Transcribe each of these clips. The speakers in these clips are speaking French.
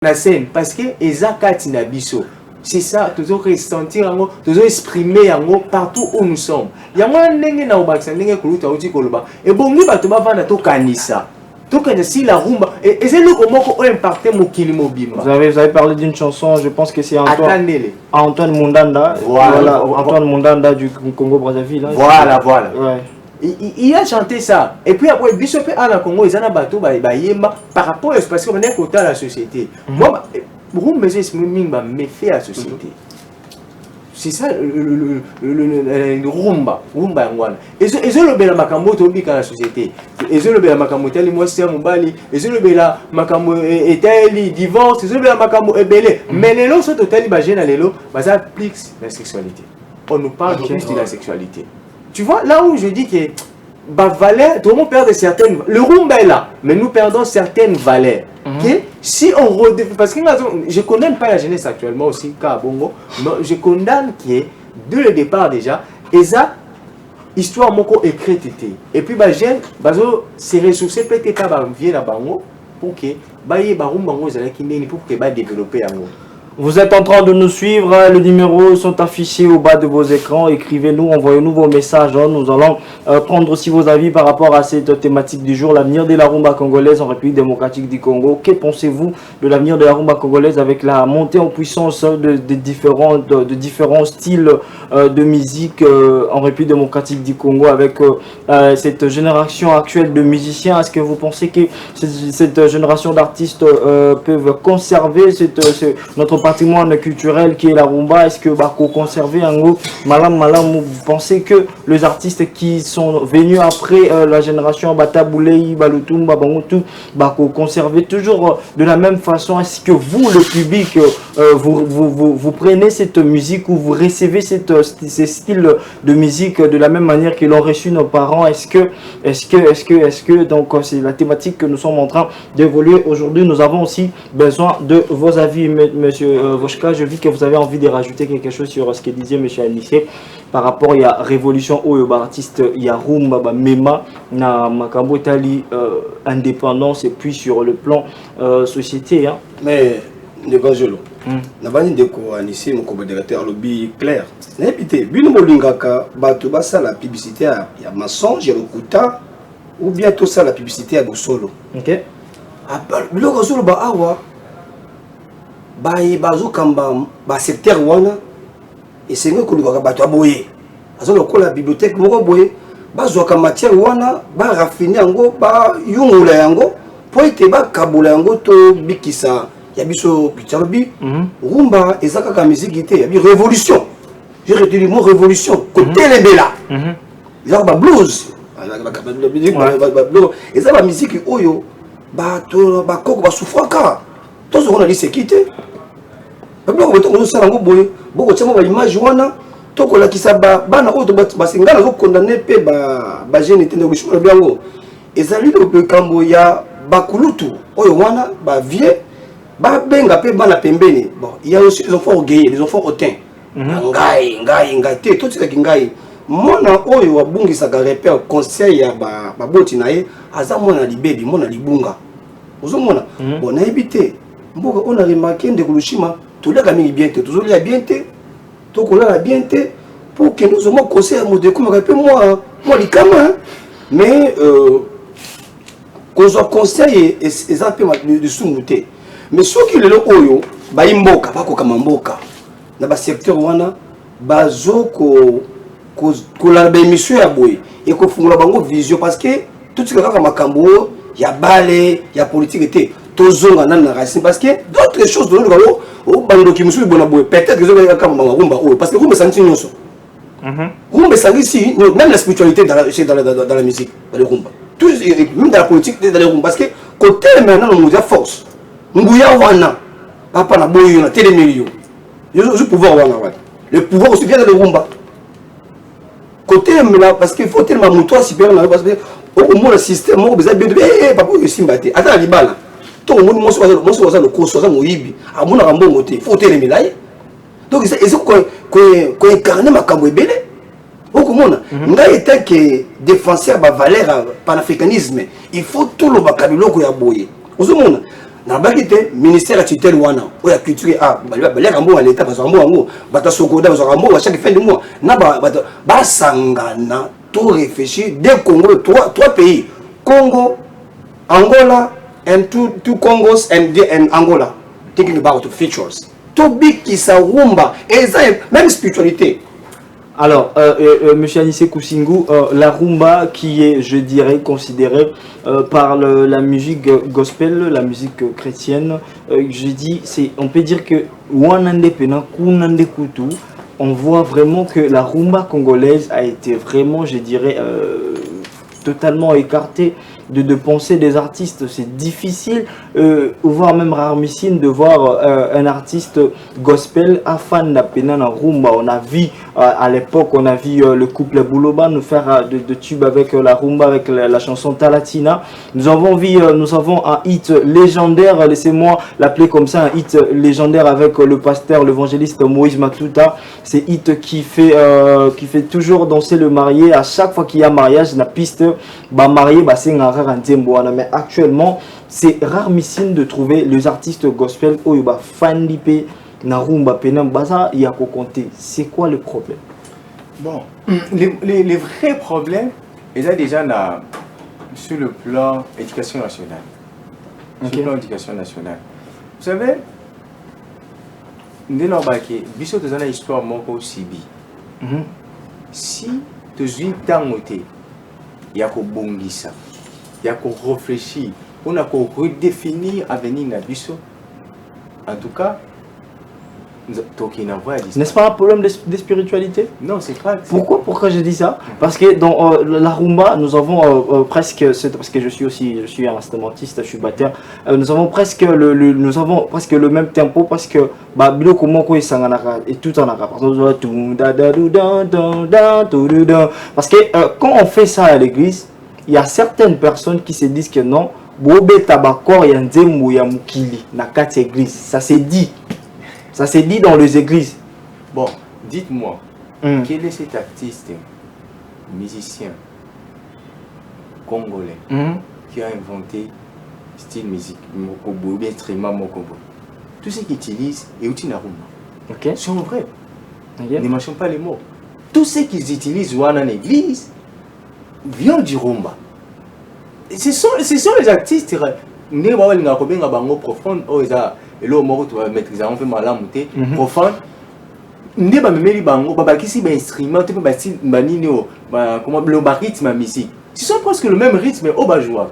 la scène parce que ezakati na biso. C'est ça, toujours ressentir, toujours exprimer partout où nous sommes. Il y a un ndenge na obakisa ndenge kuluta uti koloba. Et bongi bato bavanda to kanisa. To kanisa la rumba et c'est le comment on impacter mokili mobimba. Vous avez parlé d'une chanson, je pense que c'est Antoine Mundanda. Voilà, Antoine Mundanda du Congo Brazzaville. Hein, voilà. Ouais. Il a chanté ça. Et puis après, Bishop à la Congo, ils ont un bateau par rapport à parce qu'on est côté à la société. Moi, beaucoup de mes me fait à la société. C'est ça le rumba. Et je le bel makambo tombé dans la société. Et je le bel makambo teli moi c'est mon bali. Et je le bel makambo eteli divorce. Et je le bel makambo ebelé. Mais les lots sont totalement bagés dans les lots. Ça applique la sexualité. On nous parle plus de la sexualité. Tu vois, là où je dis que valeur, tout le monde perd certaines. Le rumba est là, mais nous perdons certaines valeurs. Okay? Si on redéfinit, parce que je ne condamne pas la jeunesse actuellement aussi, car Bongo, mais je condamne que dès le départ déjà, et ça, histoire moko écrite. Et puis, jeune, se ressourcer peut-être pas vieux là Bango pour que rumba pour que développer. Vous êtes en train de nous suivre, les numéros sont affichés au bas de vos écrans, écrivez-nous, envoyez-nous vos messages, nous allons prendre aussi vos avis par rapport à cette thématique du jour, l'avenir de la rumba congolaise en République démocratique du Congo. Que pensez-vous de l'avenir de la rumba congolaise avec la montée en puissance de différents styles de musique en République démocratique du Congo, avec cette génération actuelle de musiciens? Est-ce que vous pensez que cette génération d'artistes peuvent conserver notre patrimoine culturel qui est la rumba? Est-ce que conserver un gros malam, vous pensez que les artistes qui sont venus après la génération Bataboulei, Balutumba, Bangotu, conserver toujours de la même façon? Est-ce que vous, le public, vous prenez cette musique ou vous recevez ces styles de musique de la même manière que l'ont reçu nos parents? Est-ce que donc c'est la thématique que nous sommes en train d'évoluer aujourd'hui? Nous avons aussi besoin de vos avis, monsieur Voshka. Je vis que vous avez envie de rajouter quelque chose sur ce que disait monsieur Anissé par rapport à révolution au artiste, il y a rumba mema na makambo tali indépendance et puis sur le plan société, hein. Mais Nevangelo nabani ndeko Anissé mon co-modérateur lobby clair n'habité bino bolingaka bato basa la publicité ya mensonge ya lokuta ou bien tout ça la publicité ya bosolo. OK, biloko solo ba awa bazo kamba ba secteur wana et c'est que kolukaka bato aboye azo lokola bibliothèque moko boye bazwaka matière wana ba raffiner yango ba yungula yango po ete ba kabula yango to bikisa ya biso pitalobi rumba ezaka ka musique te ya bi révolution. J'ai retenu le mot révolution côté lebela ya ba blues ezaka ba musique oyo ba to ba koko ba souffraka to zo na lisekité. Beaucoup de image wana toko la kisaba bana oto basingana zo condamner pe ba jeune tende kushula biango ezali le kambo ya bakulutu oyo wana ba vieux ba benga pe bana pembeni. Bon, il y a aussi les enfants orgueilleux, les enfants hautains. Ngai te tout ça ngai mona oyo wabungisa ka repère conseil ya ba boti nae aza mona libebi mona libunga ozomona bon na ebité mboka on a remarqué de kulushima tout le gamin bien te toujours bien te tout coller bien te pour que nous avons conseil à modèle comme rappelle moi likama mais qu'on soit conseil et ça peut de sous-monter mais ceux qui le oyo ba imboka ba ko kama mboka na ba secteur wana bazo ko la émission ya boy et ko fungula bango vision parce que tout ce que kaka makambo ya balé ya politique était tozonga na racine parce que d'autres choses de l'eau au bando qui musu bona boy peut-être que je kama rumba parce que rumba santi nyonso rumba sangi si même la spiritualité dans la musique dans le rumba tout même dans la politique dans le rumba parce que côté maintenant on nous a force nguya wana papa na boyo na télé millions je pouvoir wana le pouvoir aussi vient dans le rumba côté là parce qu'il faut tellement monter supérieur parce que au moins le système on besoin bien papa yo simbate ata libala tout le monde moi le cours ça moyibi à mon rambongo te faut télé milai donc c'est ko incarner makambo ebele okomona ngai était que défenseur ba valeur panafricanisme il faut tout le bakabilo ko ya boye ozomona na bakite ministère tutelle wana o ya culture baleka mbo à l'état bazo mbo bata sokoda bazo mbo chaque fin de mois na ba sangana tout réfléchir deux Congo trois pays Congo Angola and two Congos and Angola thinking about the features to big qui sa rumba et ça même spiritualité. Alors, monsieur Anissé Kousingou, la rumba qui est, je dirais, considérée par la musique gospel, la musique chrétienne, je dis, on peut dire que on voit vraiment que la rumba congolaise a été vraiment, je dirais, totalement écartée de penser des artistes. C'est difficile, voire même rarissime de voir un artiste gospel à fan d'Apena rumba. On a vu à l'époque, on a vu le couple Bouloba nous faire de tubes avec la rumba, avec la chanson Talatina. Nous avons un hit légendaire, laissez-moi l'appeler comme ça, un hit légendaire avec le pasteur, l'évangéliste Moïse Matuta. C'est hit qui fait toujours danser le marié. À chaque fois qu'il y a mariage, la piste, marié, c'est un mais actuellement, c'est rarissime de trouver les artistes gospel où il y a fan d'IP, Narumba, Penam, Baza, il y a qu'à compter. C'est quoi le problème? Bon, les vrais problèmes, ils sont déjà sur le plan éducation nationale. Sur le plan éducation nationale. Vous savez, nous avons une histoire aussi. Si tu as une temps, il y a qu'à bongisa. Il y a qu'à réfléchir, on a qu'à redéfinir l'avenir de Bisso. En tout cas, n'est-ce pas un problème de spiritualité? Non, c'est pas. Pourquoi je dis ça? Parce que dans la rumba, nous avons presque, parce que je suis un instrumentiste, je suis batteur, nous avons presque le même tempo parce que et tout en arabe. Parce que quand on fait ça à l'église, il y a certaines personnes qui se disent que non, ça s'est dit. Ça s'est dit dans les églises. Bon, dites-moi, quel est cet artiste, musicien, congolais, qui a inventé style musique, mokobo, instrument mokobo? Tout ce qu'ils utilisent est outil naruma. C'est vrai. Ne mâchons pas les mots. Tout ce qu'ils utilisent en église vient du rumba. Ce sont les artistes ne pas profond et là on va maîtriser on fait malamuté profond ne ba memeli bango ba bakisi ba instrument te ba style banino ba comment le rythme musique ce sont presque le même rythme au bas joueur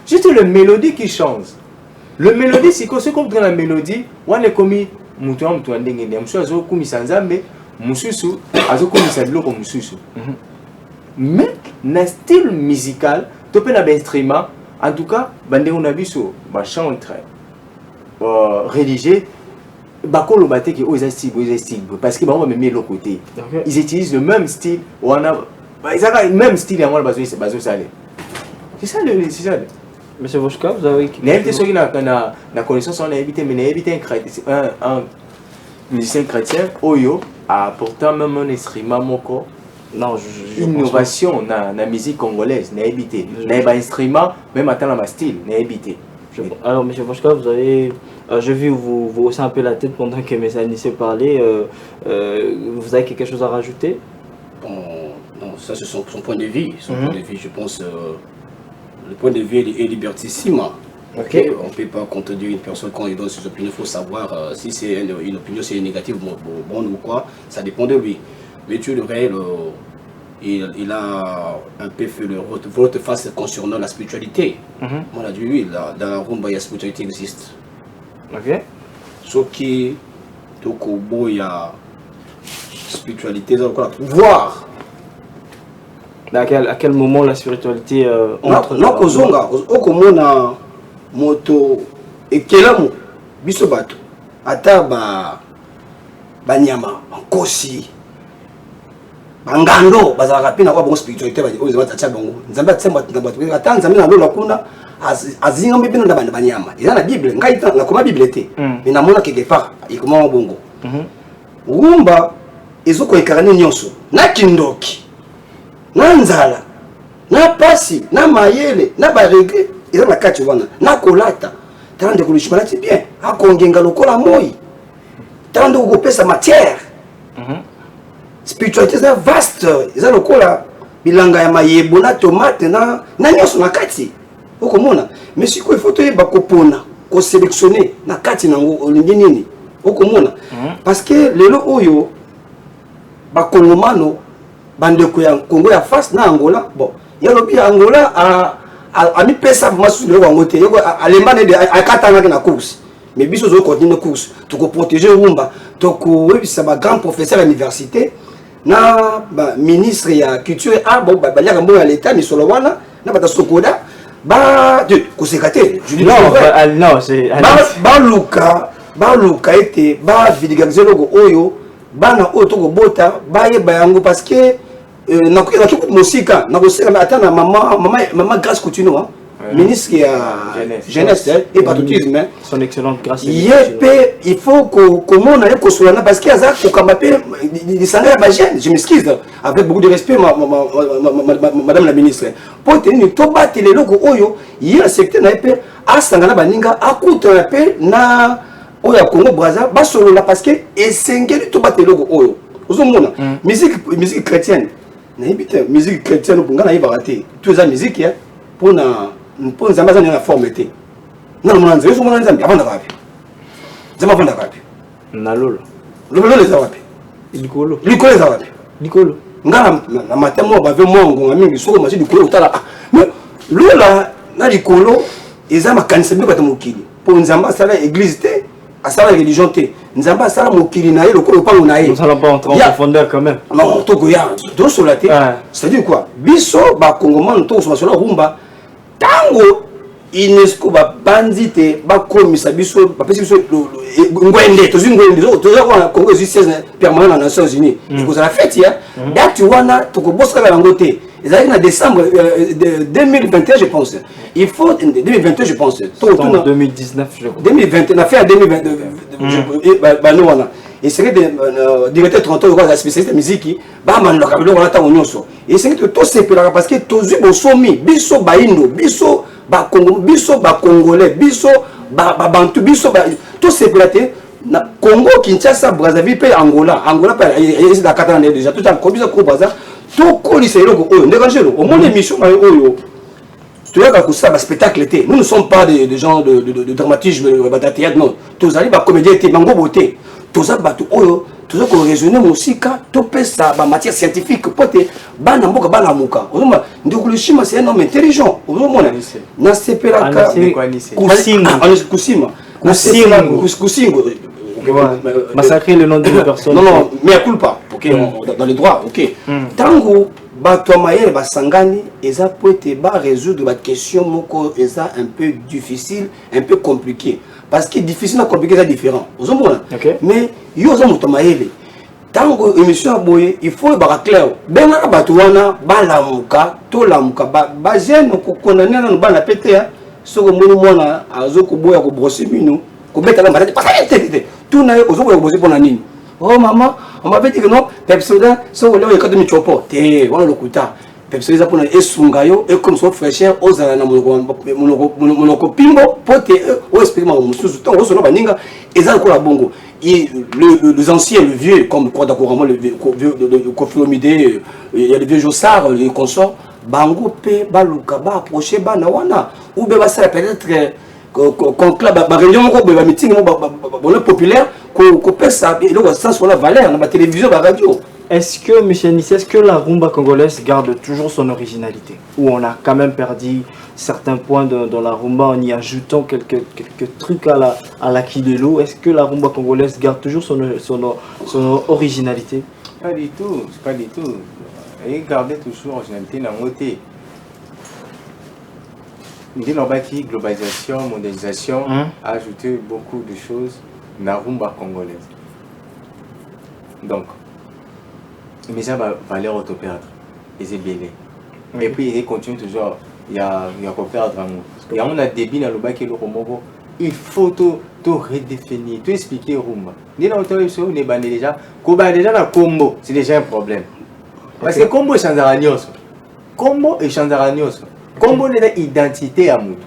juste le mélodie qui change le mélodie c'est que comme dans la mélodie on est comme mutu mutu ndenge ndenge musu azo kumisa nzambe mususu azo kumisa biloko mususu mais na style musical tu peux un instrument en tout cas bande on a vu sur ba chantre rédigé bakolo baté qui aux style parce que on va même l'autre côté ils utilisent le même style on a ils ont le même style en bazo salé c'est ça Monsieur Voshka, vous avez n'invité ceux qui na connaissance on a évité mais éviter un musicien chrétien oyo a pourtant même un instrument moko. Non, innovation dans la musique congolaise, n'a évité. N'a pas instrument, même attends dans style, n'a évité. Alors, monsieur Voshka, vous avez, j'ai vu vous hausser un peu la tête pendant que mes amis parlaient. Vous avez quelque chose à rajouter? Bon, non, ça c'est son point de vue. Son point de vue, je pense, le point de vue est libertissime. Okay. On ne peut pas contredire une personne quand il donne ses opinions. Il faut savoir si c'est une opinion, c'est négative bon ou quoi. Ça dépend de lui. Mais tu le réel, il a un peu fait le vote face concernant la spiritualité. On a dit oui, dans la rumba, la spiritualité existe. Ok. Sauf que, Tokobo, il y a spiritualité, voir. À quel moment la spiritualité entre non, Kozonga, Okomona, Moto, et Kelamo, Bisobato, Ataba, Banyama, Kosi. Bangando bazaka pina kwa bongo spiritualité baje ozo batacha bongo nzamba tsemba tnabatu ata nzambe na lola kuna azinga mbipina ndabanda banyama ila na bible ngaita na koma bible te ina mona quelque part ikoma bongo rumba ezoko ekarani nyonso na kindoki na nzala na pasi na mayele na barege ila na kati wana na kolata talent de kolushima lati bien akongenga lokola moi talent de kopesa matière spiritualité eza vaste eza lokola bilanga ya mayebo na tomate na nyonso na kati okomona mais sikoyo il faut toyeba kopona kosélectionner na kati nango olingi nini okomona parce que lelo oyo bakongomano bandeko ya Congo ya face na Angola bon yalobi ya Angola amipesa masusu lelo yango te yoko alembane de akatanga na course mais biso zo continuer course to ko protéger rumba to ko webisa ba grand professeur à l'université na ba ministre ya culture bon ba liaka mbo ya l'état ni solo wana na bata sokoda ba de ko sekate je dis non c'est ba luka ete ba vulgariser logo oyo bana oyo to ko bota ba yeba yango parce que na ko musika na ko seka atana mama Grâce Coutinho ministre jeunesse et patriotisme son excellente Grâce il faut comment on a kosolana parce qu'il y a ça kokambape di sanga ba jeune je m'excuse avec beaucoup de respect madame la ministre pour tenir to batele loko oyo il secteur na pe asangana baninga akuta pe na oya Congo Brazza basolola parce que esengeli to batele loko oyo ozomona musique chrétienne na ibite musique chrétienne pour ngana yeba raté tout ça musique pour na pour nzamba za na forme te na mwana nzambe so mwana nzambe avanda wapi nzambe avanda wapi na lolo za wapi likolo za wapi likolo ngala na matemo ba ve mongo mingi soko machi likolo utala mais lola na likolo eza makanisa mbi bata mokili pour nzamba sala église te asala religion te nzamba sala mokili na ye lokolo pango na ye nous allons pas entrer en profondeur quand même non to goya do solate c'est dire quoi biso ba kongomano to so sola rumba tango UNESCO ba bandite ba komisa biso ba pesi biso ngwende to zingwende to za kwa Congo zi 16 permanent na Nations Unies et que ça la fête ya date wana to ko boska la ngote ezali na décembre 2021 je pense il faut 2022 je pense to 2019 je crois 2020 na fait 2022 ba no wana et c'est que directeur Toronto ko la spécialiste musique ba man lo ka lo wana ta onyoso et c'est que to sepela parce que to zi bo somi biso ba indo biso ba Congo biso ba congolais biso ba bantu biso ba to sepelate na Congo Kinshasa Brazzaville pe Angola pa esi da katana déjà tout en kobiza ko baza to ko liselo ko oyo ndekangelo au monde émission ma oyo tu as ka ça spectacle té nous ne sommes pas des gens de dramatisme de théâtre non tous ali ba comédien té mango beauté tous ça ba oyo tous ko raisonner musika to pesa ba matière scientifique pote bana mboka bana muka ozoma ndikulu shima c'est un homme intelligent ozoma na sepelaka kusingo massacrer le nom de la personne non mais à culpa OK dans les droits OK tango bato mayele basangani eza pote ba résoudre ba question moko eza un peu difficile un peu compliqué parce que difficile et compliqué c'est différent ozomona mais yo za moto mayele tango émission boye il faut ba clair benga bato wana balamuka to lamuka ba jeune ko condamner na bana pété soko moni mwana azoko boya ko brosser mino ko beta la malade pas tout na ozoko ko brosser pour na nini oh maman on m'avait dit que non Pepsoda so le ko de chopo te wana lokuta Pepsoda pour na esungayo et comme so fraîcheur ozala na monoko pimbo pote o expériment mususu to oso no baninga eza ko la bongo et les anciens le vieux comme quoi couramment le Kofiomide il y a les vieux Jossard les consorts bango pe baluka ba approcher bana wana ou be basala peut-être conclave ba réunion ko be ba meeting ba populaire ko pesa et le sens sur la valeur na ba télévision ba radio. Est-ce que monsieur Nissé, est-ce que la rumba congolaise garde toujours son originalité ou on a quand même perdu certains points dans la rumba en y ajoutant quelques trucs à la Kidelo? Est-ce que la rumba congolaise garde toujours son originalité? Pas du tout, pas du tout. Et garder toujours l'originalité dans le côté. Une globalisation, mondialisation a ajouté beaucoup de choses dans la rumba congolaise. Donc, mais ça va valeur auto-perdre. Et c'est bien. Et puis, il continue toujours. Il y a quoi perdre. Il y a un débit dans le bas qui est le romogo. Il faut tout redéfinir, tout expliquer rumba. Ni dans le temps, on est bandé déjà. Déjà, dans combo, c'est déjà un problème. Parce que combo est chanzaranios. Combo est chanzaranios. Combo est l'identité à nous.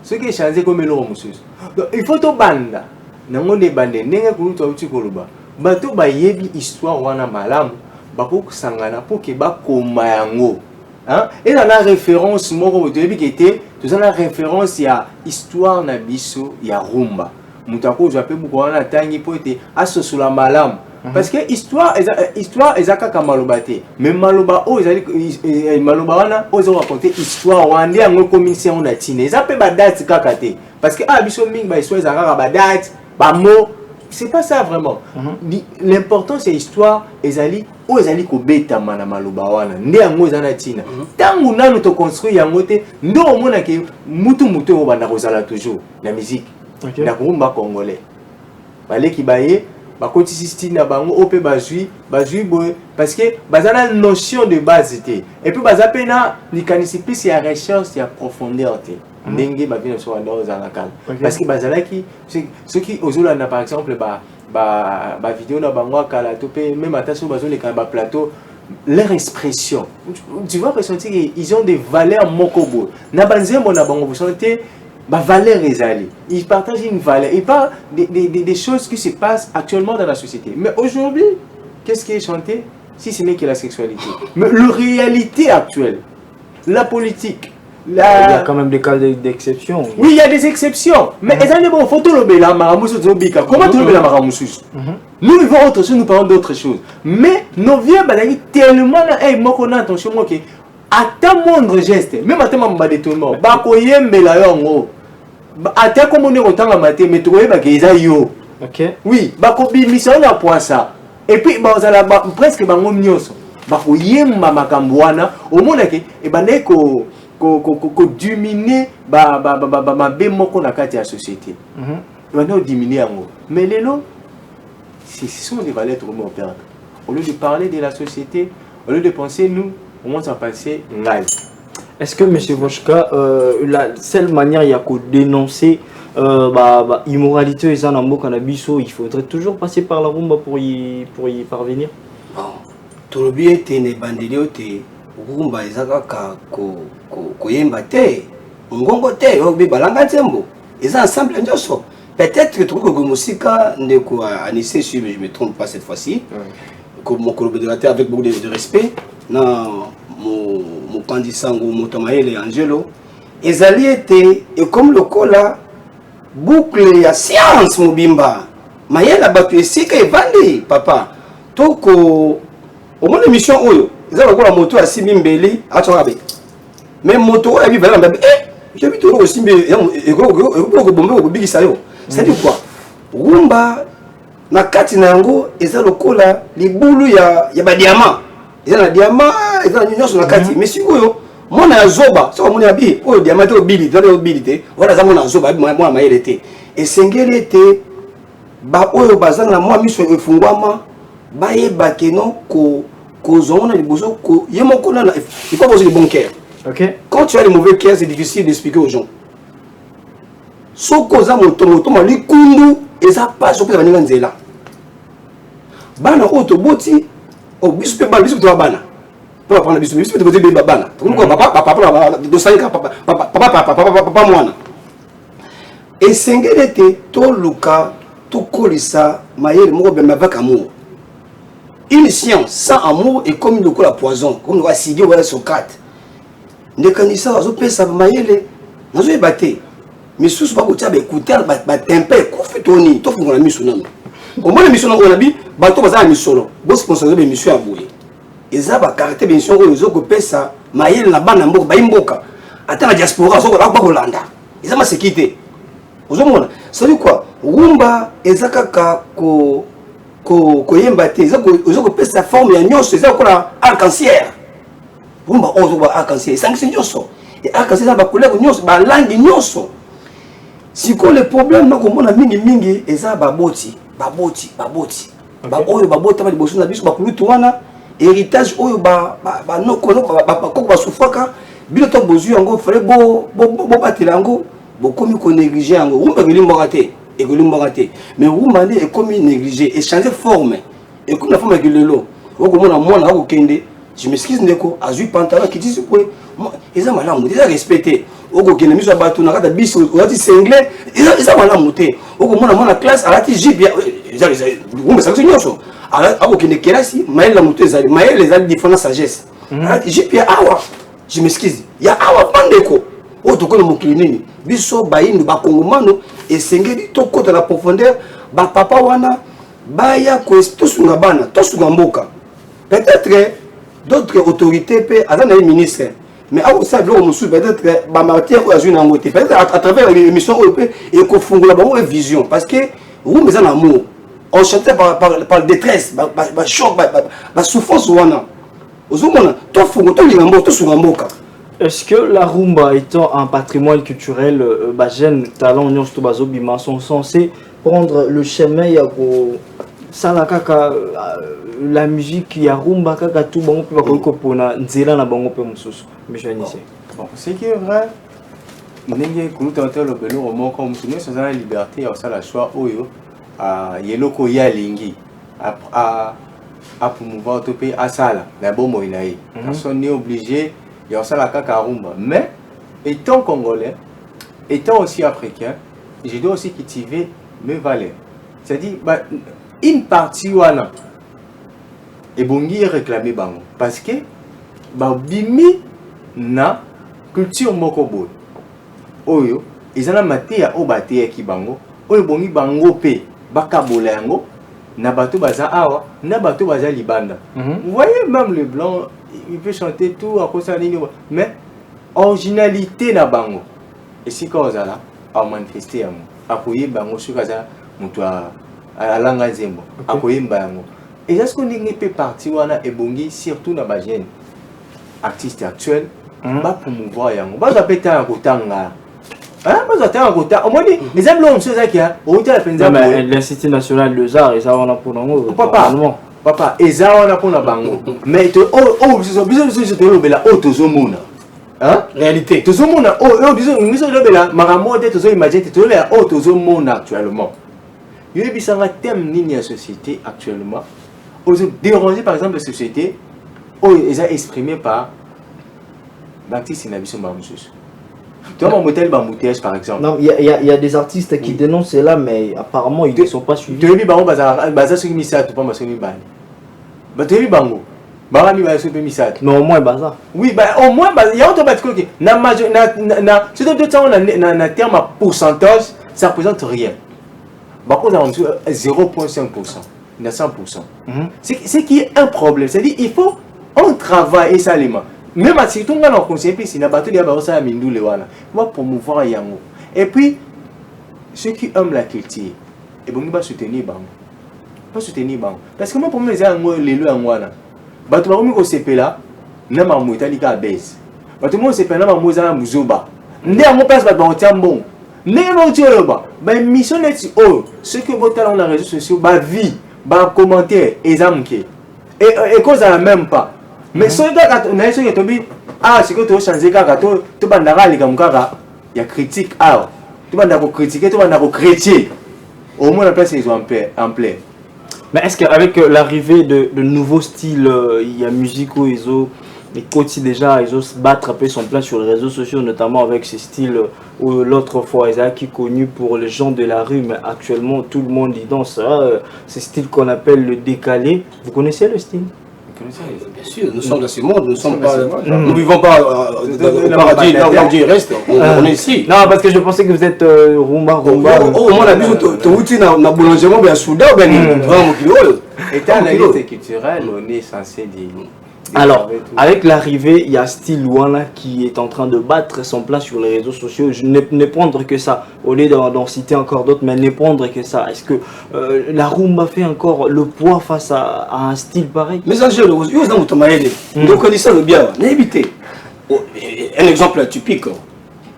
Ce qui est changé comme le romosus. Donc il faut to banda. Nango de bande ndenge kuluta uti koloba. Bato ba yebi histoire wana malamu. Bako kusangana pour que ba koma yango. Hein? Et dans la référence moko de qui était tout ça la référence il y a histoire na biso ya rumba. Mutako jape beaucoup wana tangi po ete asosula malamu. Parce que histoire ezaka ka malobate. Mais maloba o ezali maloba wana ozo raconter histoire wande yango commission on a tine. Eza pe ba date kaka te. Parce que biso mingi ba histoire ezaka ba date, ba mot. C'est pas ça vraiment. L'important c'est histoire ezali o ezali ko beta mana maloba wana. Nde yango ezana tina. Tangu nanu to construire yango te ndo omona ke mutu o banda kozala toujours la musique. Okay. Na rumba congolais. Balé ki baye ba kotisi na bango opé bazui boy parce que bazana notion de base té. Et puis bazapena ni kanisi plus ya recherche ya profondeur té. Ndenge ba vient sur dans la calme. Parce que bazala qui ceux qui ozola na par exemple ba vidéo na bango kala topé même attention bazo les ba plateau leur expression. Tu vois ressentir ils ont des valeurs mokobo. Na banzembo na bango vous sentez bah, valeur ezali. Ils partagent une valeur. Ils parlent des choses qui se passent actuellement dans la société. Mais aujourd'hui, qu'est-ce qui est chanté si ce n'est que la sexualité? Mais la réalité actuelle, la politique, Il y a quand même des cas d'exception. Oui, il y a des exceptions. Mais bon, faut tout le la maramoussou zobika. Comment tout le la maramoussou? Nous vivons autre chose, nous parlons d'autre chose. Mais nos vieux balagi tellement hey, moi qu'on a attention moi que à ta moindre geste, même à ta mamba détournement, ba ko yembela yongo. Ata comme on est autant à mater, mais tu vois, yo. Ok. Oui, bah comme mission na poissa. Et puis bah ça presque bah on nyoso. Bah faut yemba makambwana. Au moins que et bah neko ko diminuer bah bémoko na kati ya société. Bah non diminuer yango. Mais les lots, ce sont des valeurs trop mon père. Au lieu de parler de la société, au lieu de penser nous, on va passer live. Est-ce que, M. Voshka, la seule manière il y a qu'à dénoncer immoralité et cannabis, il faudrait toujours passer par la rumba pour y parvenir? Bon, tout le bien est né bandélio te rumba ezaka ko yemba te ngongo te obi balanga tembo ils ensemble njoso peut-être que tout que musika ndeko anissé si je me trompe pas cette fois-ci comme mon collaborateur avec beaucoup de respect non mon candidat mon Tomaele Angelo ezali été et comme le cola boucle ya science mobimba mayela batu esika evandi papa toko au moins émission oyo ezala ko la moto ya Simbeli atsoabe même moto ya bibala mbabe j'ai vu tout aussi mais et ko bombe ko bigisa yo c'est dit quoi rumba na kati na yango ezala lokola libulu ya ba diamant ezala diamant ezala nyonso na kati mais sikoyo mona ya zoba so mona ya bi oyo diamant o bili to bili te wala za mona zoba mona mayele te esengeli te ba oyo bazana na mwa miso efungwama baye bakeno ko zona liboso ko yemoko na il faut poser le bon cœur. OK. Quand tu as le mauvais cœur, c'est difficile d'expliquer aux gens. Soko za moto ma likundu eza pas soko za baninga nzela. Bana otoboti o bisu pe bana bisu to bana. Pour prendre bisu to bozi be bana. Comme quoi papa do saika papa mwana. Et sengete to luka to kolisa mayele moko be avec amour. Une science sans amour est comme le la poison, comme le acidé ou la Socrate. Ne kanisa azo pesa mayele nazo ebate. Mais sous pas botia ba écouter ba tempé ko fitoni to fungola miso nanu. Au moins mission na bi bato baza misolo. Bo sponsoriser ba mission aboye. Eza ba caractère mission oyo zo ko pesa mayele na bana mboka ba imboka. Ata na diaspora zo ba kolanda. Eza ma sécurité. Ozo mona. Ça veut quoi? Rumba eza kaka ko yemba te eza ko pesa forme ya nyonso eza ko la arc-en-ciel. Rumba ozo ba arc-en-ciel sanction nyonso. Et arc-en-ciel ba couleur nyonso ba langue nyonso. Si ko le problème na ko mona mingi eza baboti. Ba oyo babota ba liboso na biso ba kulutu wana héritage oyo ba noko ba sufaka bilo to bozu yango frère bo batela yango bo komi ko négliger yango rumba ke mais rumba ne est comme négligé et changer forme et comme la forme que lelo oko mona mona ko kende je m'excuse ndeko azui pantalon qui dit quoi eza malamu déjà respecté okokende miso ya bato na kata biso olati sengle eza malamu te okomona mwana classe alati jipe ngumbesakiso nyonso akokende kelasi mayele na moto ezali mayele ezali différent sagesse alati jipe ya awa je m'excuse ya awa bandeko oyo tokona mokili nini biso bayindu bakongomano esengeli tokota na profondeur bapapa wana baya tosunga bana tosunga mboka peut-être d'autres autorités pe aza na ye ministre mais ça veut dire peut-être ba matière oyo azwi nango te peut-être à travers l'émission oyo pe ekofungola bango vision parce que vous mais en amour on chantait par détresse ba choc ba souffrance wana ozomona tofungo to lingambo tosunga mboka. Est-ce que la rumba étant un patrimoine culturel, jeunes talents Bima sont censés prendre le chemin pour la musique ya rumba kaka tout bango pe bakoki pona nzela na bango pe mususu monsieur Anissé. Bon, c'est que vrai ndenge kuluta hôtel obelo roman comme tout nous la liberté ya ça la choix oyo yeloko ya lingi à promouvoir to pe asala na bomo inayi. Parce qu'on est obligé il y a ça la rumba. Mais étant congolais, étant aussi africain, je dois aussi cultiver mes valeurs. C'est-à-dire, une partie wana et bongi réclamer bango parce que bimi na culture moko boy. Oyo, ils ont maté ya obate ki bango. Oyo bongi bango pe bakabola yango na bato baza awa na bato baza libanda. Vous voyez même le blanc il peut chanter tout à cause de mais originalité na bango et si quand là a manifester yango appuyer bango sur kaza mutu a langa zembo appuyer bango et est-ce qu'on n'est pas parti wana ebongi surtout na ba jeune artiste actuel ba promouvoir yango ba zapeta kotanga ba zatanga kota au moins les ablons c'est ça qui a au tala penza l'Institut national des arts et ça on a pour nous papa eza wana pona bango mais biso tolobela o tozomona réalité tozomona o biso tolobela makambo te tozoimagine te tolobela o tozomona actuellement yebisanga thème nini ya société actuellement ozo déranger par exemple la société o eza exprimé par l'artiste na biso mamususu. Toi, mon modèle Bamboutège, par exemple. Non, il y a des artistes qui dénoncent cela, mais apparemment, ils ne sont pas suivis. Tu as vu Bango, Baza sur Missa, tu peux pas me Bani. Tu as vu Bango, Barami va sur Missa. Mais au moins, Baza. Oui, au moins, il y a autre bâtiment qui. Si tu as un terme à pourcentage, ça ne représente rien. Par contre, on a 0,5%. Il y a 100%. C'est qui est un problème. C'est-à-dire qu'il faut on travaille ça les mains. Même si tout le monde a conseillé, si n'a pas tout va promouvoir yango. Et puis, ceux qui aiment la culture, et bon, ils vont soutenir bango. Pas soutenir bango. Parce que moi, pour moi, les lois en wana. Bah, tu vas me conseiller là, n'a pas moi italika baisse. Bah, tout le monde sait pas n'a pas moi ça muzoba. Né à mon place, bah, on tient bon. Né à tu là-bas. Bah, mission est oh, ceux qui votent dans les réseaux sociaux, bah, vie, bah, commentaire, examiner. Et cause à la même pas. Mais si on a essayé de dire, ah, c'est que tu as changé, tu vas il y a critique, ah, tu vas critiquer, tu vas critiquer. Au moins, la place est en plein. Mais est-ce qu'avec l'arrivée de nouveaux styles, il y a musique où ils ont déjà ils osent battre un peu son plan sur les réseaux sociaux, notamment avec ce style où l'autre fois ils ont connu pour les gens de la rue, mais actuellement tout le monde y danse. Ce style qu'on appelle le décalé. Vous connaissez le style? Bien sûr, nous sommes dans ce monde, nous vivons pas au paradis, là où Dieu reste, on est ici. Non, parce que je pensais que vous êtes rumba. Au moins, la vie, tu as un boulanger, bien soudain, bien vraiment kilo. Étant la lutte culturelle, on est censé dire. Alors, avec l'arrivée, il y a style Wana qui est en train de battre son place sur les réseaux sociaux. Je ne prendre que ça, au lieu d'en citer encore d'autres, mais ne prendre que ça. Est-ce que la rumba fait encore le poids face à un style pareil? Mais en général, vous avez vous connaissez le bien, n'évitez. Un exemple typique.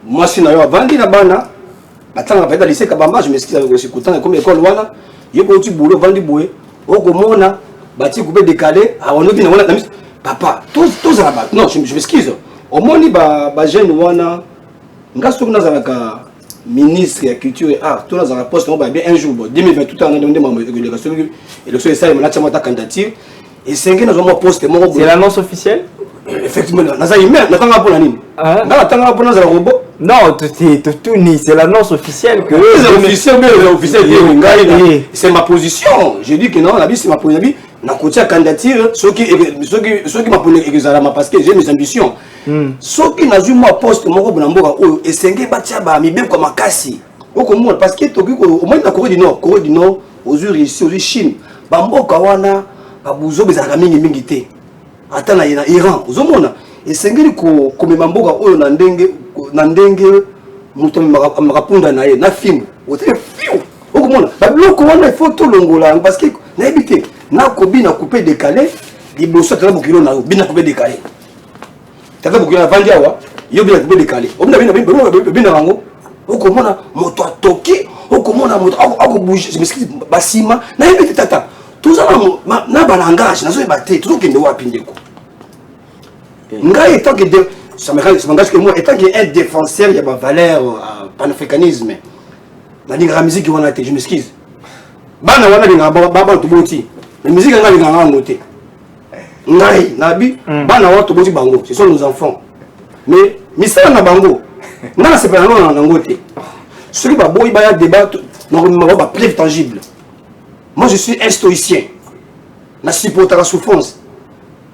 Moi, si je suis vendu la bana, attends, je vais lycée Kabamba, je m'excuse avec le comme école Wana, je vais au boulot, vendu boué, au Gomona, bâti coupé décalé, on a dit, papa, tous à la batte. Non, je m'excuse. Au moins, il y a des jeunes qui sont ministre de la culture et art. Tous les poste un jour, 2020, tout le temps, on a demandé l'élection et le candidature. Et 5 ans, on a posté. C'est l'annonce officielle? Effectivement, naza email, natanga pour la nini. Natanga pour naza robot. Non, tout ni, c'est l'annonce officielle que c'est ma position. Je dis que non, la vie c'est ma position. Na côté candidature, ceux qui m'appellent exactement parce que j'ai mes ambitions. Ceux qui n'a moi poste mon robot n'amboka oh et sengé batia ba mi bien comme makasi. Au comment parce que au moins la Corée du Nord, aux ici aux Chine, bamboka wana babuzo bezaka mingi te. Ata na Iran, ozomona esengeli ko komema mboka oyo na ndenge muto makapunda na ye na film ote fiu okomona babiloko wana il faut tout longola parce que na ebité na kobi na couper décalé liboso tala bokilo na bina couper décalé tala bokilo vandi awa yo bina couper décalé obina bina rango okomona moto atoki okomona moto akobouger je m'excuse basima na ebité tata tout ça na balangage na zo ebate tout kende wapi ndeko ngai étant que ça m'engage que moi étant qu'un défenseur il y a ma valeur panafricanisme na dinga musique wana te je m'excuse bana wana dinga baba tuboti la musique nga dinga nga ngote ngai nabi bana wana tuboti bango ce sont nos enfants mais misala na bango na c'est pas na ngote celui ba boy ba ya débat normalement ba preuve tangible. Moi je suis un stoïcien na supporter la souffrance.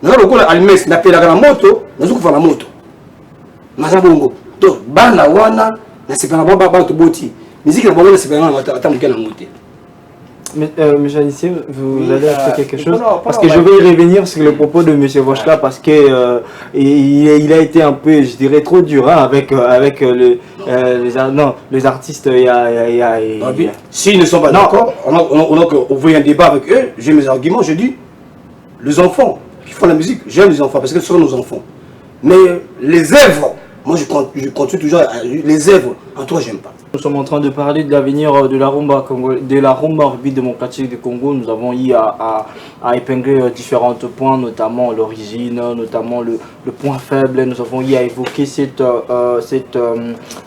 Naza lokola almes napelaka na moto nazokufa na moto naza bongo to bana wana nasepela baba toboti miziki na bango nasepela na ata moke na mote. Mais monsieur Anissé, vous allez ajouter quelque chose? Parce que je vais y revenir sur le propos de monsieur Voschka parce que il a été un peu, je dirais, trop dur hein, avec les artistes. S'ils ne sont pas d'accord, on a ouvert un débat avec eux. J'ai mes arguments, je dis les enfants qui font la musique, j'aime les enfants parce que ce sont nos enfants. Mais les œuvres, moi je continue toujours les œuvres, en toi j'aime pas. Nous sommes en train de parler de l'avenir de la rumba République démocratique du Congo. Nous avons eu à épingler différents points, notamment l'origine, notamment le point faible. Nous avons eu à évoquer cette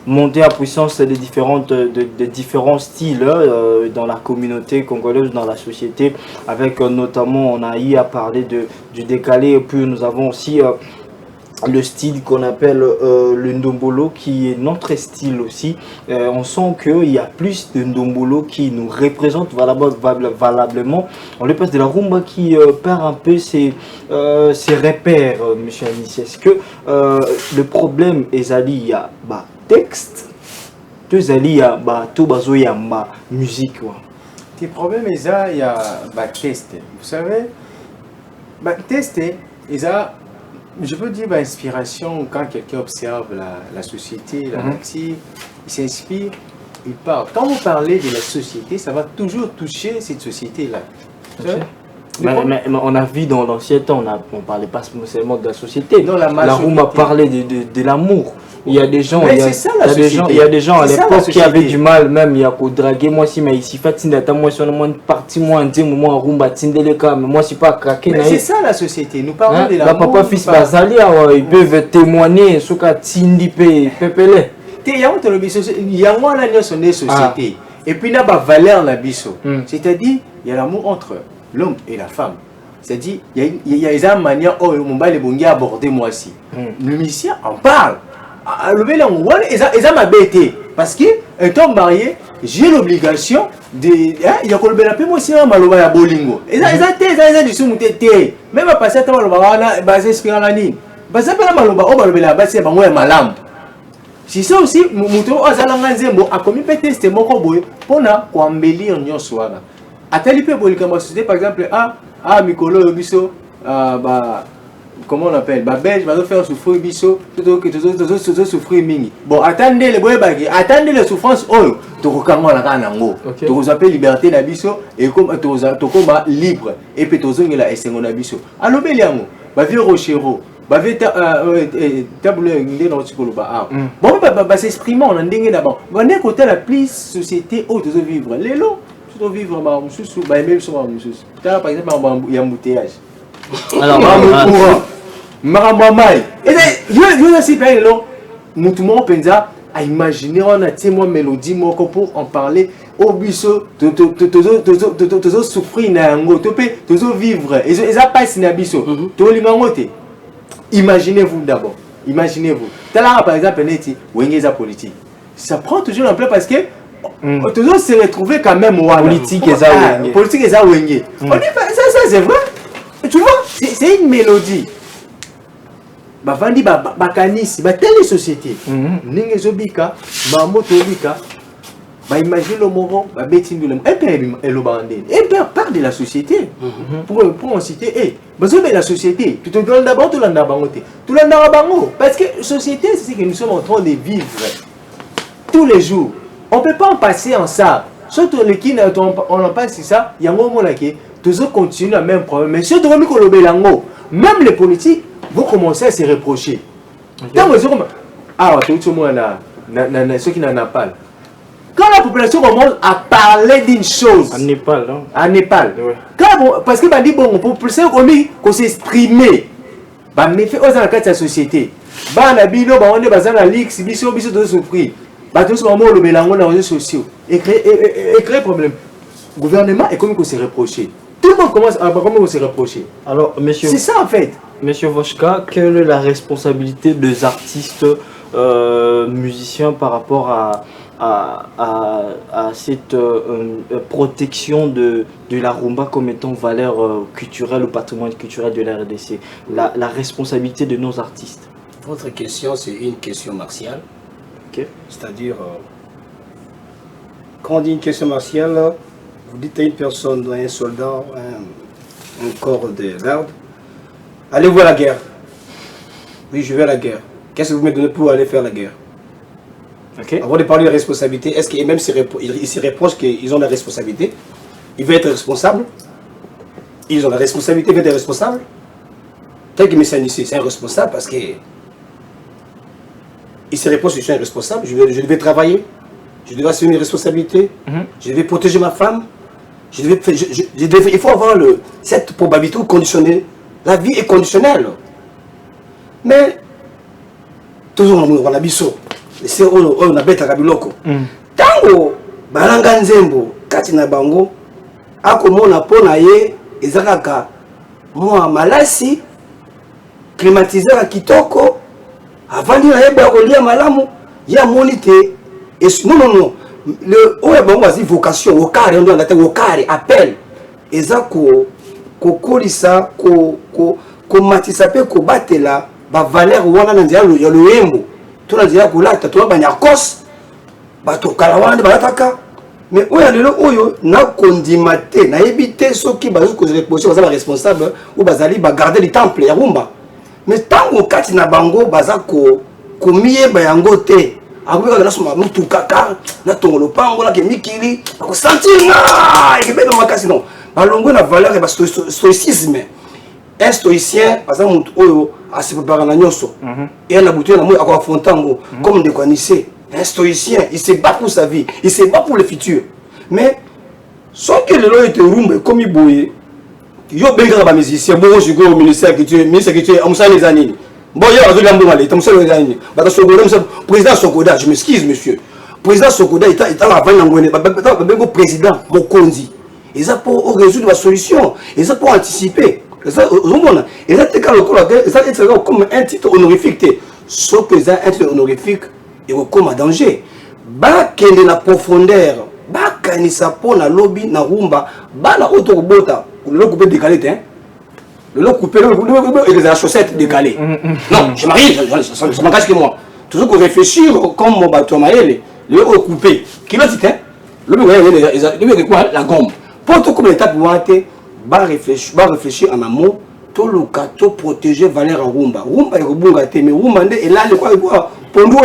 montée à puissance des différents styles dans la communauté congolaise, dans la société. Avec notamment, on a eu à parler du décalé. Et puis nous avons aussi le style qu'on appelle le ndombolo qui est notre style aussi. On sent qu'il y a plus de ndombolo qui nous représente valablement. On le passe de la rumba qui perd un peu ses repères, monsieur Anissé. Est-ce que le problème est il y a texte, deux il y a tout bazo y a musique. Le problème est il y a test. Vous savez, test je peux dire inspiration quand quelqu'un observe la société, la nature, il s'inspire, il parle. Quand vous parlez de la société, ça va toujours toucher cette société-là. Mais on a vu dans l'ancien temps, on ne parlait pas seulement de la société. Non, la rumba parlait de l'amour. Il y a des gens, il y a des gens à l'époque qui avaient du mal même, il y a qu'au draguer moi si mais ici fatinata moi sur moi parti moi un moi rumba tindeleka mais moi si pas craquer. Mais c'est ça la société. Nous parlons de la papa fils bazali ils peuvent témoigner sur ka tindi pepele. Te yango le biso yango na nyo sonné société. Et puis na ba valeur la biso. C'est-à-dire il y a l'amour entre l'homme et la femme. C'est-à-dire il y a une manière oh mon bal les bongi aborder moi aussi. Le musicien en parle. Parce que étant marié, j'ai l'obligation de. Il y a qu'on le moi aussi un maloba ya bolingo. Même à passer à maloba basé sur la ligne. Basé par la maloba, on va le basé par moi malam. Si ça aussi, mouton azalanga nzembo a commis test moko boy pour na ko embellir nyonso wana. Atali pe bolika ma société par exemple mikolo biso comment on appelle belge va faire souffrir biso tout souffrir mingi bon attendez les boyebaki attendez les souffrances oh to kokanga la kana ngo to ko appelle liberté na biso et comme to komba libre et puis to zongela esengo na biso alobeli yango ba vie rochero ba vie tabule ngé na tikolo ba bon ba s'exprimer on ndenge na bon on est côté la plus société où to vivre lelo to vivre ba mususu ba même so ba mususu par exemple il y a embouteillage. Alors, Maramamai. Et je ne sais pas, nous pensa à imaginer on a témoin mélodie moko pour en parler au biso to souffrir na ngo to vivre et ça passe na biso to lingangote Imaginez-vous d'abord. Imaginez-vous. Là, par exemple, Wengeza politique. Ça prend toujours l'ampleur parce que toujours se retrouver quand même politique et ça Wenge. Politique et ça Wenge. On dit ça c'est vrai. Tu vois, c'est une mélodie. Bavandi bakanisi ba telle société. Ninge zobika, mamoto bika. Bah imagine le moment, bah betting le et père part de la société pour en citer la société tu te donnes d'abord tout l'andabango parce que société c'est ce que nous sommes en train de vivre tous les jours on peut pas en passer en ça surtout les qui on en passe ça il y a un moment là qui toujours continuer le même problème mais surtout même les politiques vont commencer à se reprocher tant que tout le monde ceux qui n'en a pas. Quand la population commence à parler d'une chose, en Népal, non? En Népal, ouais. Parce que la population commence à s'exprimer, mais fait aux enquêtes de la société. On a des lix, biso de souffrir. Tout ce moment le mélange dans les réseaux sociaux et créer problème. Le gouvernement est comme se reprocher. Tout le monde commence à se reprocher. Alors, monsieur, c'est ça en fait. Monsieur Voshka, quelle est la responsabilité des artistes musiciens par rapport à cette protection de la rumba comme étant valeur culturelle ou patrimoine culturel de la RDC, la responsabilité de nos artistes? Votre question, c'est une question martiale. Okay. C'est-à-dire, quand on dit une question martiale, vous dites à une personne, un soldat, un corps de garde, allez-vous à la guerre? Oui, je vais à la guerre. Qu'est-ce que vous me donnez pour aller faire la guerre? Okay. Avant de parler de responsabilité, est-ce qu'ils même ils se reprochent qu'ils ont la responsabilité? Ils veulent être responsables? Ils ont la responsabilité d'être responsables? Tel que M. Anissé, c'est un responsable parce que il se reproche que je suis un responsable, je devais travailler, je devais assumer une responsabilité, je devais protéger ma femme, il faut avoir cette probabilité conditionnelle. La vie est conditionnelle. Mais toujours on a biso. C'est on a bêta kabiloko. Tango balanga nzembo kati na bango akomona pona ye ezakaka moi malasi climatiser kitoko avant de yeba kolia malamu ya monité et non le oya bango asi vocation au carré on a au carré appel ezako kokolisa ko matisa pe ko batela ba valeur wana na ndia ya loyembo. Tout le monde tout le kos bato kalawana balataka mais oya lelo oyo na kondimate na ebité soki bazo ko reprocher baza responsable ou bazali ba garder le temple ya rumba mais tango kati na bango baza ko miyeba yango te akobeka na soma mutu kaka na tongolo pango na ke mikili ko sentir na ekebelo makasi non balongo na valeur et stoïcisme. Un stoïcien, par exemple, a se préparé à nyonso. Et un abouti à affronter comme de connaissez. Un stoïcien, il se bat pour sa vie, il se bat pour le futur. Mais, sans que le loi était rumbe comme il bouille, il y a des musiciens, bon, je go au ministère qui tue, on sait les années. Bon, il y a des gens qui sont les années. Président Sokoda, je m'excuse, monsieur. Président Sokoda, il est à la fin de président Mokonzi. Ils ont pour résoudre la solution, ils ont pour anticiper. Et ça, c'est comme un titre honorifique. Sauf que ça, un titre honorifique, il est comme un danger. Bah, qu'il y a la profondeur, bah, qu'il y a la lobby, na rumba, bah, la haute robota, le coupé décalé, le coupé, et la chaussette décalée. Non, je m'arrive, ça m'engage que moi. Toujours qu'on réfléchit comme mon bateau maël, le haut coupé, qui l'a dit, le quoi, la gomme. Pour tout comme l'étape où on va réfléchir en amont, tout le cas, tout protéger valeur en rumba. Rumba est rebonga, mais rumba est là, quoi, pour nous,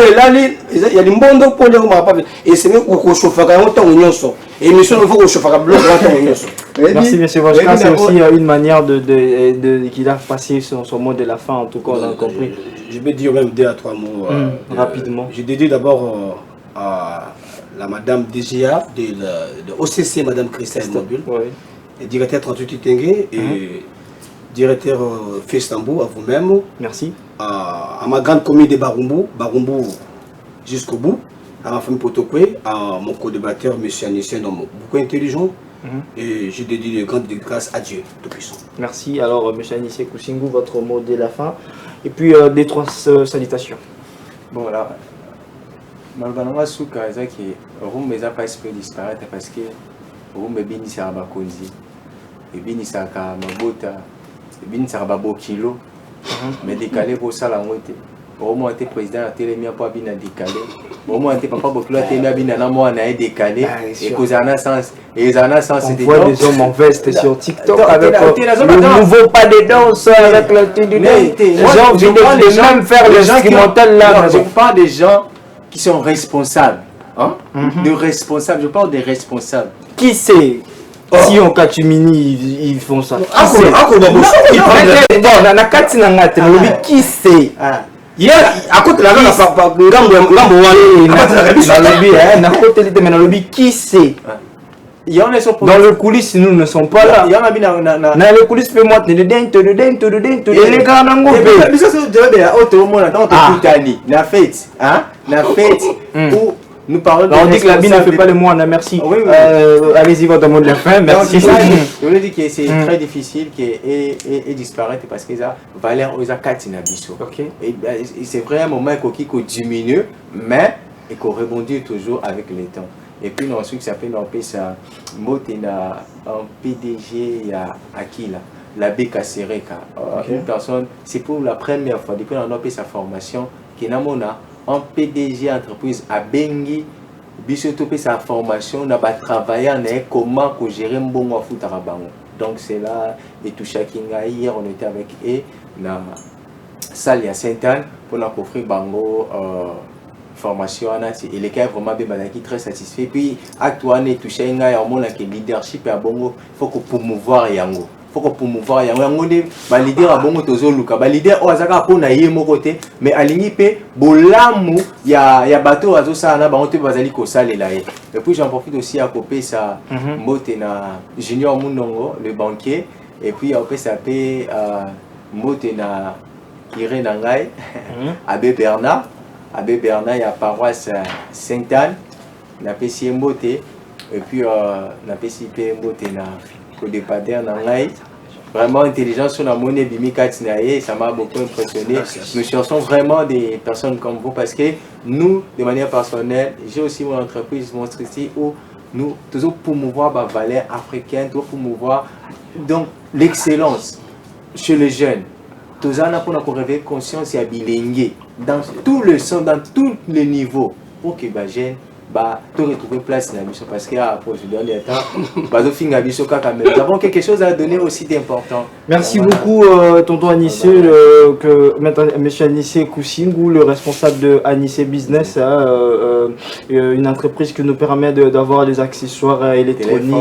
il y a des bons pour les rumba. Et c'est même qu'on chauffe à longtemps au nyonso. Et mission, il faut qu'on chauffe à longtemps au nyonso. Merci, monsieur Voshka. C'est aussi une manière qu'il a passé son mot de la fin, en tout cas, on a compris. Je vais dire même 2 à 3 mots. Rapidement. Je dédie d'abord à la madame DGA de OCC, madame Christelle Mobile. Directeur 38 Tengue et directeur Festambo, à vous-même. Merci. À ma grande commune de Barumbu jusqu'au bout, à ma famille Potokwe, à mon co-débatteur, M. Anissé, beaucoup intelligent. Et je dédie de grandes grâces à Dieu Tout-Puissant. Merci. Alors, M. Anissé Kousingou, votre mot de la fin. et puis des 3 salutations. Bon, alors, malheureusement, Souka, c'est que Roum ne pas espéré disparaître parce que Roum est bien ici à Bakonzi, et bien ici à Mabota, et bien ici à Babokilo, mais décalé pour ça la moitié. Au moins, tu es président, tu es mis à pas bien décalé. Au moins, tu es papa Bokilo, tu es mis à bien décalé. Et que ça a sens. Et ça a sens. On voit des hommes en veste sur TikTok avec le nouveau pas de danse avec le TDD. Les gens viennent même faire le instrumental là. Je parle des gens qui sont responsables. Hein? De responsables, je parle des responsables. Qui c'est? Si on Katumini, ils font ça. Qui c'est? Qui c'est? À côté de la qui c'est? Dans le coulisses, nous ne sommes pas là. Dans le coulisses, fais-moi et les gars nous parlons. On dit que la bine ne fait pas le moine, merci. Oui, oui. Allez-y, votre mot de la fin, merci. Je voulais dire que c'est très difficile et disparaître parce qu'ils ont valeur aux akatina biso. Et c'est vraiment un moment qui diminue, mais et qu'on rebondit toujours avec le temps. Et puis ensuite ça fait un PDG à qui là, l'abbé Kassereka, une personne, c'est pour la première fois depuis qu'on a fait sa formation qui n'a un PDG entreprise à Bengi, bisoto sa formation, on a travaillé en comment gérer un bon foutarabango. Donc c'est là et tout chacun hier on était avec eux na salle à Sainte-Anne pour leur offrir bango formation et les cas vraiment bien très satisfait. Puis actuellement tout chacun a un leadership à bongo, faut que promouvoir yango. Faut que promouvoir yango ba leader a bongo tozo luka ba leader o azaka pona ye mo côté mais alingi pe bolamu ya bateau azo ça na bango te bazali ko salela ye. Et puis j'en profite aussi à couper ça mbote na Junior Munongo le banquier et puis après ça pe mbote na Iré Nangai Abbé Bernard ya paroisse Sainte-Anne na pesi mbote et puis na pesi pe mbote na Côte Pader Nangai. Vraiment intelligent sur la monnaie Bimika Tinaye, ça m'a beaucoup impressionné. Nous cherchons vraiment des personnes comme vous parce que nous, de manière personnelle, j'ai aussi mon entreprise, mon ici où nous toujours promouvoir la valeur africaine, toujours promouvoir donc l'excellence chez les jeunes. Tous en pour nous réveiller conscience et bilingue dans tout le sens, dans tous les niveaux pour que les jeunes retrouver place dans la mission parce que après je donne le temps nous avons quelque chose à donner aussi d'important. Merci beaucoup tonton Anissé monsieur Anissé Koussingou, le responsable de Anissé Business, une entreprise qui nous permet d'avoir des accessoires électroniques,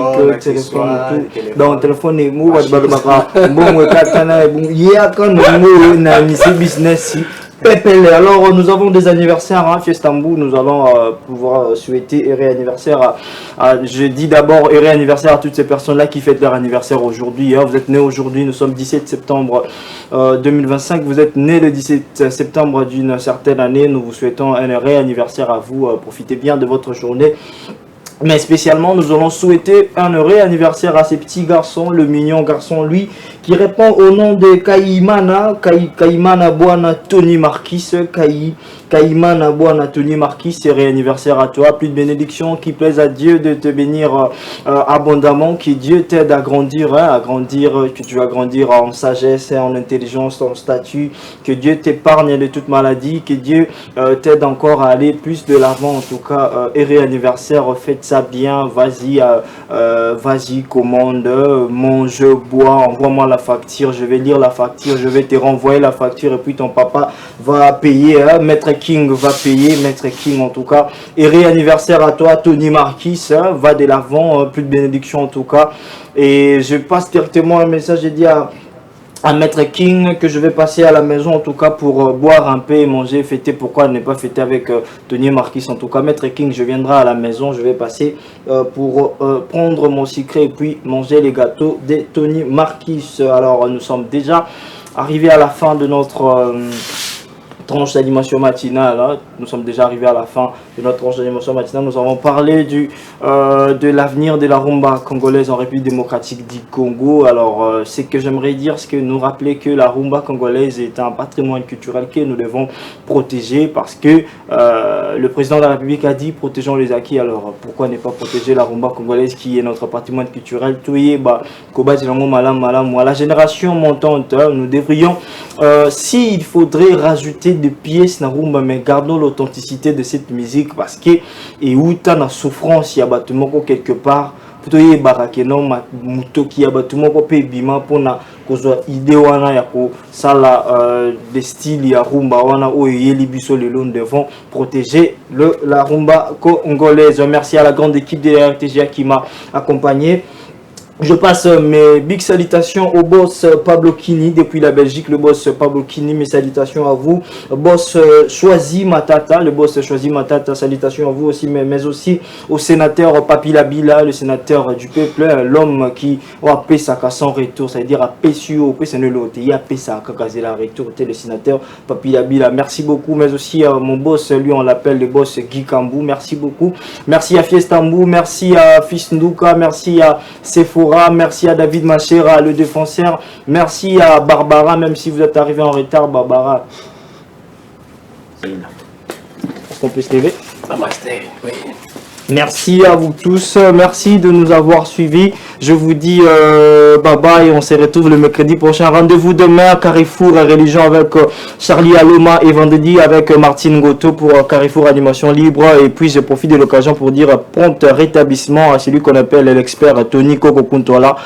téléphone et mou Anissé Business. Alors nous avons des anniversaires à Fiestamboul, nous allons pouvoir souhaiter heureux anniversaire je dis d'abord heureux anniversaire à toutes ces personnes là qui fêtent leur anniversaire aujourd'hui. Vous êtes nés aujourd'hui, nous sommes 17 septembre 2025, vous êtes nés le 17 septembre d'une certaine année, nous vous souhaitons un heureux anniversaire à vous, profitez bien de votre journée. Mais spécialement, nous allons souhaiter un heureux anniversaire à ces petits garçons, le mignon garçon, lui, qui répond au nom de Kaimana Boana Tony Marquis, Kaimana Boana Tony Marquis, heureux anniversaire à toi, plus de bénédictions, qui plaise à Dieu de te bénir abondamment, que Dieu t'aide à grandir, que tu vas grandir en sagesse, en intelligence, en statut, que Dieu t'épargne de toute maladie, que Dieu t'aide encore à aller plus de l'avant, en tout cas, heureux anniversaire, faites ça bien, vas-y, commande, mange, bois, envoie-moi la facture, je vais lire la facture, je vais te renvoyer la facture et puis ton papa va payer, Maître King va payer, Maître King en tout cas. Heureux anniversaire à toi Tony Marquis, va de l'avant, plus de bénédictions en tout cas. Et je passe directement un message, j'ai dit à Maître King que je vais passer à la maison en tout cas pour boire un peu et manger, fêter. Pourquoi ne pas fêter avec Tony Marquis en tout cas. Maître King, je viendrai à la maison, je vais passer pour prendre mon secret et puis manger les gâteaux de Tony Marquis. Alors nous sommes déjà arrivés à la fin de notre tranche d'animation matinale. Hein. Nous sommes déjà arrivés à la fin de notre tranche d'animation matinale. Nous avons parlé de l'avenir de la rumba congolaise en République démocratique du Congo. Alors, ce que j'aimerais dire, c'est que nous rappeler que la rumba congolaise est un patrimoine culturel que nous devons protéger parce que le président de la République a dit protégeons les acquis. Alors, pourquoi ne pas protéger la rumba congolaise qui est notre patrimoine culturel? À la génération montante, nous devrions, s'il faudrait rajouter des pièces na rumba, mais gardons l'authenticité de cette musique parce que et où t'as la souffrance, il y a bâtiment quelque part plutôt y barakenon mutoki ya bâtiment pe bima pona kozwa idée wana ya ko sala de style ya rumba wana o yeli biso le long devant protéger la rumba congolaise. Merci à la grande équipe de la RTGA qui m'a accompagné. Je passe mes big salutations au boss Pablo Kini depuis la Belgique, le boss Pablo Kini, mes salutations à vous. Boss Choisi Matata, le boss Choisi Matata, salutations à vous aussi, mais aussi au sénateur Papi Labila, le sénateur du peuple, l'homme qui a payé sa sans retour, c'est-à-dire a payé au il a payé sa la retour, le sénateur Papi Labila. Merci beaucoup, mais aussi à mon boss, lui on l'appelle le boss Guy Kambou, merci beaucoup. Merci à Fiestambou, merci à Fils Ndouka, merci à Sephora. Merci à David Machera, le défenseur. Merci à Barbara, même si vous êtes arrivé en retard, Barbara. Est-ce qu'on peut se lever? Oui. Merci à vous tous, merci de nous avoir suivis. Je vous dis bye bye, on se retrouve le mercredi prochain. Rendez-vous demain à Carrefour Religion avec Charlie Aloma et vendredi avec Martine Goto pour Carrefour Animation Libre. Et puis je profite de l'occasion pour dire prompt rétablissement à celui qu'on appelle l'expert Tony Kokokuntola.